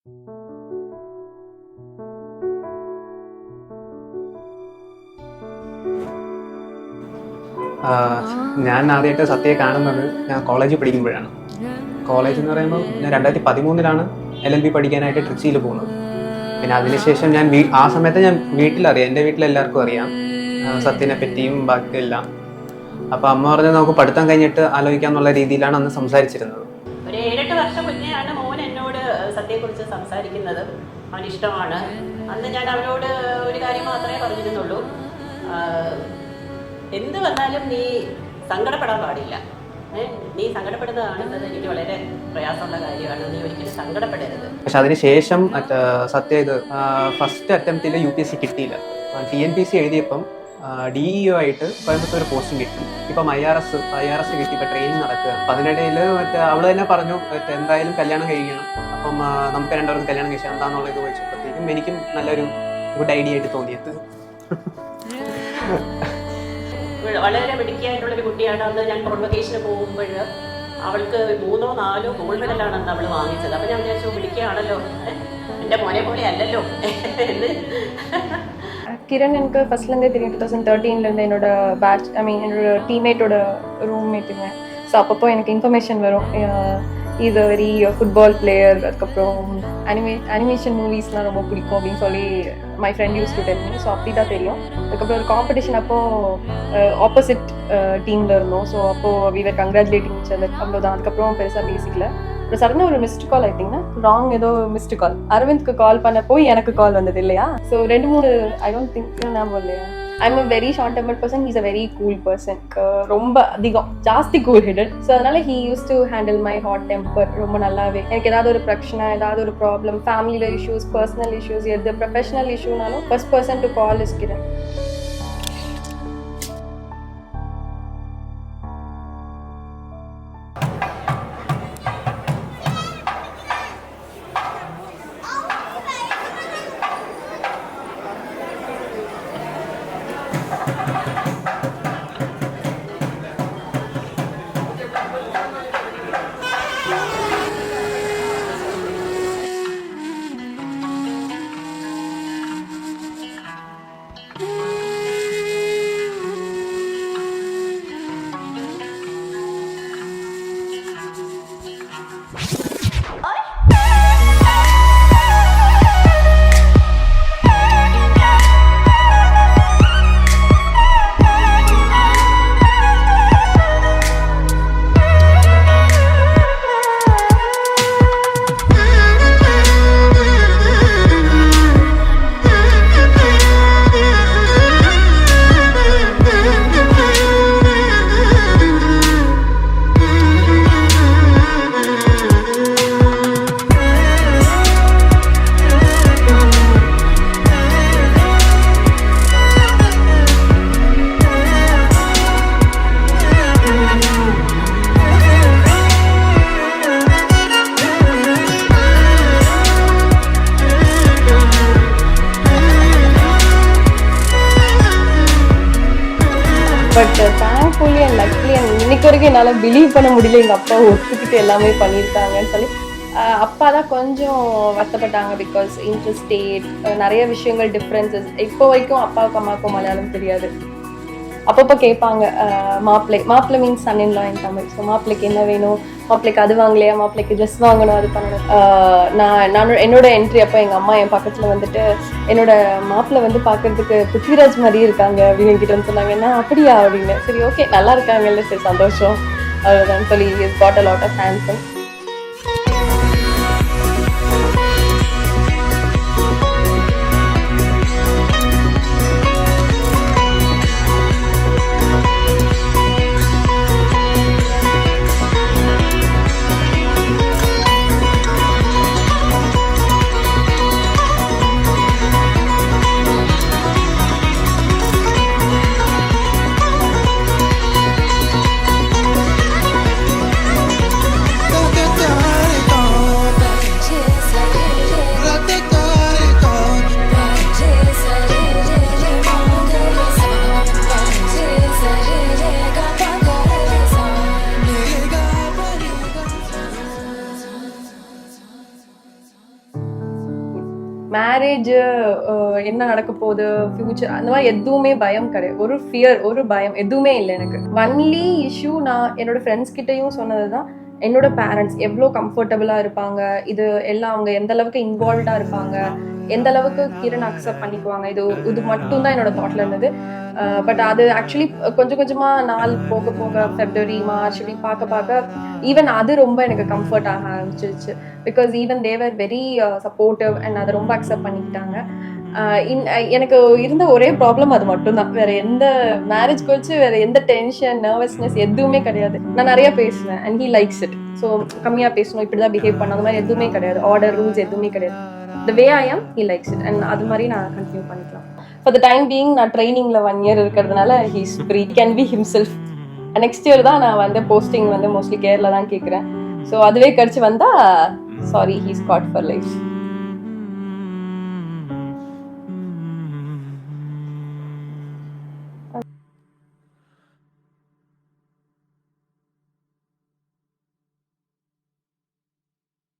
ഞാൻ ആദ്യമായിട്ട് സത്യയെ കാണുന്നത് ഞാൻ കോളേജിൽ പഠിക്കുമ്പോഴാണ്. കോളേജ് എന്ന് പറയുമ്പോൾ ഞാൻ 2013 LLB പഠിക്കാനായിട്ട് ട്രിച്ചിയിൽ പോകുന്നത്. പിന്നെ അതിനുശേഷം ഞാൻ ആ സമയത്ത് ഞാൻ വീട്ടിലറിയാം, എൻ്റെ വീട്ടിലെല്ലാവർക്കും അറിയാം സത്യനെ പറ്റിയും ബാക്കിയെല്ലാം. അപ്പോൾ അമ്മ പറഞ്ഞത് നമുക്ക് പഠിത്തം കഴിഞ്ഞിട്ട് ആലോചിക്കാന്നുള്ള രീതിയിലാണ് അന്ന് സംസാരിച്ചിരുന്നത്. ഒരു 7-8 വർഷം മുന്നെയാണ് മോൻ എന്നോട് സത്യയെക്കുറിച്ച് സംസാരിക്കുന്നത്. അവന് ഇഷ്ടമാണ്. അന്ന് ഞാൻ അവനോട് ഒരു കാര്യം മാത്രമേ പറഞ്ഞിരുന്നുള്ളൂ, എന്ത് വന്നാലും നീ സങ്കടപ്പെടാൻ പാടില്ല. നീ സങ്കടപ്പെടുന്നത് കാണുന്നത് എനിക്ക് വളരെ പ്രയാസമുള്ള കാര്യമാണ്. നീ ഒരിക്കലും സങ്കടപ്പെടരുത്. പക്ഷെ അതിനുശേഷം സത്യ ഇത് ഫസ്റ്റ് അറ്റംപ്റ്റിൽ UPSC കിട്ടിയില്ല. TNPSC എഴുതിയപ്പം DEO ആയിട്ട് കോയമ്പത്തൂർ പോസ്റ്റും കിട്ടി. ഇപ്പം IRS കിട്ടി. ഇപ്പം ട്രെയിനിങ് നടക്കുക. അപ്പം അതിനിടയിൽ അവള് തന്നെ പറഞ്ഞു എന്തായാലും കല്യാണം കഴിക്കണം, അപ്പം നമുക്ക് രണ്ടുപേർക്കും കല്യാണം കഴിച്ചാൽ എന്താണെന്നുള്ളത് ചോദിച്ചപ്പോഴത്തേക്കും എനിക്കും നല്ലൊരു ഗുഡ് ഐഡിയ ആയിട്ട് തോന്നിയത്. വളരെ മിടുക്കിയായിട്ടുള്ളൊരു കുട്ടിയാണ്. അന്ന് ഞാൻ കോൺവൊക്കേഷന് പോകുമ്പോൾ അവൾക്ക് 3 or 4 ഗോൾഡ് മെഡലാണ് അന്ന് അവൾ വാങ്ങിച്ചത്. അപ്പം ഞാൻ വിചാരിച്ചു മിടുക്കിയാണല്ലോ, എൻ്റെ മോനെ പോലെ അല്ലല്ലോ എന്ന്. கிரண் எனக்கு ஃபஸ்ட்லேருந்தே தெரியும். 2013 என்னோட பேட்ச், என்னோட டீம்மேட்டோட ரூம்மேட்டுங்க. ஸோ அப்பப்போ எனக்கு இன்ஃபர்மேஷன் வரும், இது வெரி ஃபுட்பால் பிளேயர், அதுக்கப்புறம் அனிமேஷன் மூவிஸ்லாம் ரொம்ப பிடிக்கும் அப்படின்னு சொல்லி my friend use to tell me. So அப்படி தான் தெரியும். அதுக்கப்புறம் ஒரு காம்படிஷன் அப்போது ஆப்போசிட் டீமில் இருந்தோம். ஸோ அப்போது we were congratulating each other, அவ்வளோதான். அதுக்கப்புறம் பெருசாக பேசிக்கல. அப்புறம் சடனாக ஒரு மிஸ்டு கால் ஆகிட்டிங்கன்னா ராங் ஏதோ மிஸ்டு கால், அரவிந்த்க்கு கால் பண்ண போய் எனக்கு கால் வந்தது இல்லையா. ஸோ 2-3 ஐ டோன்ட் திங்க் ஞாபகம் இல்லையா. I'm a very short tempered person, he's a very cool person. ரொம்ப அதிகம் ஜாஸ்தி கூல் ஹெடட். ஸோ அதனால he use to handle my hot temper ரொம்ப நல்லாவே. எனக்கு ஏதாவது ஒரு பிரச்சனை, ஏதாவது ஒரு ப்ராப்ளம், ஃபேமிலியில் இஷ்யூஸ், பர்சனல் இஷ்யூஸ், எது ப்ரொஃபஷனல் இஷ்யூனாலும் first person to call is Kiran. But thankfully and luckily and இன்னைக்கு வரைக்கும் என்னால் பிலீவ் பண்ண முடியல எங்கள் அப்பா ஒத்துக்கிட்டு எல்லாமே பண்ணியிருக்காங்கன்னு சொல்லி. அப்பா தான் கொஞ்சம் வருத்தப்பட்டாங்க, பிகாஸ் இன்ட்ரெஸ்டேட் நிறைய விஷயங்கள் டிஃப்ரென்சஸ். இப்போ வரைக்கும் அப்பாவுக்கும் அம்மாவுக்கும் மலையாளம் தெரியாது. அப்பப்போ கேட்பாங்க மாப்பிள்ளை means son in law in Tamil. So மாப்பிள்ளைக்கு என்ன வேணும், மாப்பிள்ளைக்கு அது வாங்கலையா, மாப்பிள்ளைக்கு ட்ரெஸ் வாங்கணும், அது பண்ணணும். நான் என்னோட என்ட்ரி அப்போ எங்கள் அம்மா என் பக்கத்தில் வந்துட்டு என்னோட மாப்பிள்ளை வந்து பார்க்கறதுக்கு பிருத்விராஜ் மாதிரி இருக்காங்க அப்படின்னு என்கிட்ட வந்து சொன்னாங்க. என்ன அப்படியா அப்படின்னு. சரி ஓகே நல்லா இருக்காங்கல்ல, சரி சந்தோஷம் அவ்வளோதான் சொல்லி is got a lot of handsome. Marriage என்ன நடக்க போகுது ஃபியூச்சர் அந்த மாதிரி எதுவுமே பயம் கிடையாது. ஒரு ஃபியர், ஒரு பயம் எதுவுமே இல்லை எனக்கு. ஒன்லி இஷ்யூ நான் என்னோட ஃப்ரெண்ட்ஸ் கிட்டையும் சொன்னதுதான், என்னோட பேரண்ட்ஸ் எவ்வளோ கம்ஃபர்டபுளாக இருப்பாங்க, இது எல்லாம் அவங்க எந்த அளவுக்கு இன்வால்வ்டாக இருப்பாங்க, எந்த அளவுக்கு கிரண் அக்செப்ட் பண்ணிக்குவாங்க, இது மட்டும் தான் என்னோட தாட்ல இருந்தது. பட் அது ஆக்சுவலி கொஞ்சம் கொஞ்சமாக நாள் போக போக ஃபெப்ரவரி மார்ச் இப்படி பார்க்க ஈவன் அது ரொம்ப எனக்கு கம்ஃபர்ட் ஆக ஆரம்பிச்சிருச்சு. Because even they were very supportive and அதை ரொம்ப அக்செப்ட் பண்ணிக்கிட்டாங்க. எனக்கு இருந்த ஒரே ப்ராப்ளம் அது மட்டும்தான். வேற எந்த மேரேஜ் குறிச்சு வேற எந்த டென்ஷன் நர்வஸ்னஸ் எதுவுமே கிடையாது. நான் நிறைய பேசுவேன் and he likes it. So கம்மியாக பேசணும், இப்படிதான் பிஹேவ் பண்ண, அந்த மாதிரி எதுவுமே கிடையாது. ஆர்டர் ரூல்ஸ் எதுவுமே கிடையாது. த வே ஐ ஆம் ஹி லைக்ஸ் இட் அண்ட் அது மாதிரி நான் கண்டினியூ பண்ணிக்கலாம். ஃபார் த டைம் பீயிங் நான் ட்ரைனிங்ல 1 year இருக்கிறதுனால he's free, can be himself. Next year தான் நான் வந்து போஸ்டிங் வந்து மோஸ்ட்லி கேரளா தான் கேட்குறேன். ஸோ அதுவே கடிச்சு வந்தா sorry he's God for life.